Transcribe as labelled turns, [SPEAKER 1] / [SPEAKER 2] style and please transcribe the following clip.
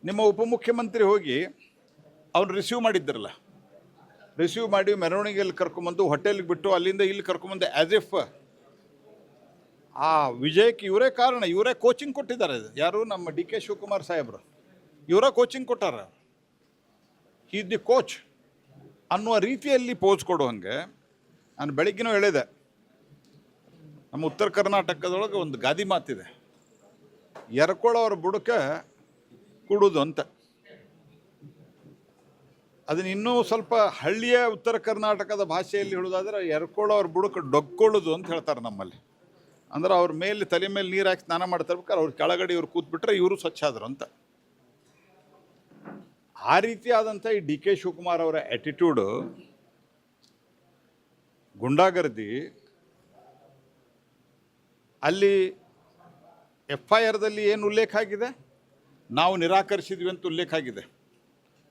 [SPEAKER 1] ನಿಮ್ಮ ಉಪಮುಖ್ಯಮಂತ್ರಿ ಹೋಗಿ ಅವ್ನು ರಿಸೀವ್ ಮಾಡಿದ್ದರಲ್ಲ, ರಿಸೀವ್ ಮಾಡಿ ಮೆರವಣಿಗೆಯಲ್ಲಿ ಕರ್ಕೊಂಬಂದು ಹೋಟೆಲ್ಗೆ ಬಿಟ್ಟು ಅಲ್ಲಿಂದ ಇಲ್ಲಿ ಕರ್ಕೊಂಬಂದು ಆ್ಯಸ್ ಇಫ್ ಆ ವಿಜಯಕ್ಕೆ ಇವರೇ ಕಾರಣ, ಇವರೇ ಕೋಚಿಂಗ್ ಕೊಟ್ಟಿದ್ದಾರೆ. ಯಾರು? ನಮ್ಮ ಡಿ ಕೆ ಶಿವಕುಮಾರ್ ಸಾಹೇಬರು ಇವರೇ ಕೋಚಿಂಗ್ ಕೊಟ್ಟಾರ. ಈಸ್ ದಿ ಕೋಚ್ ಅನ್ನುವ ರೀತಿಯಲ್ಲಿ ಪೋಸ್ ಕೊಡೋ ಹಂಗೆ ನಾನು ಬೆಳಗ್ಗಿನೂ ಹೇಳಿದೆ, ನಮ್ಮ ಉತ್ತರ ಕರ್ನಾಟಕದೊಳಗೆ ಒಂದು ಗಾದಿ ಮಾತಿದೆ, ಎರ್ಕೊಳ್ಳೋರ ಬುಡಕ್ಕೆ ಕೂಡುದು ಅಂತ. ಅದನ್ನ ಇನ್ನೂ ಸ್ವಲ್ಪ ಹಳ್ಳಿಯ ಉತ್ತರ ಕರ್ನಾಟಕದ ಭಾಷೆಯಲ್ಲಿ ಹೇಳೋದಾದ್ರೆ ಎರ್ಕೊಳ್ಳೋರ ಬುಡಕ್ಕೆ ಡೊಕ್ಕೊಳ್ಳೋದು ಅಂತ ಹೇಳ್ತಾರೆ ನಮ್ಮಲ್ಲಿ. ಅಂದ್ರೆ ಅವ್ರ ಮೇಲೆ ತಲೆ ಮೇಲೆ ನೀರು ಹಾಕಿ ಸ್ನಾನ ಮಾಡ್ತಾ ಇರ್ಬೇಕಾದ್ರೆ ಅವ್ರ ಕೆಳಗಡೆ ಇವ್ರು ಕೂತ್ಬಿಟ್ರೆ ಇವರು ಸ್ವಚ್ಛ ಆದರು ಅಂತ. ಆ ರೀತಿಯಾದಂಥ ಈ ಡಿ ಕೆ ಶಿವಕುಮಾರ್ ಅವರ ಆ್ಯಟಿಟ್ಯೂಡು, ಗುಂಡಾಗರ್ದಿ, ಅಲ್ಲಿ FIRದಲ್ಲಿ ಏನು ಉಲ್ಲೇಖ ಆಗಿದೆ? ನಾವು ನಿರಾಕರಿಸಿದ್ವಿ ಅಂತ ಉಲ್ಲೇಖ ಆಗಿದೆ.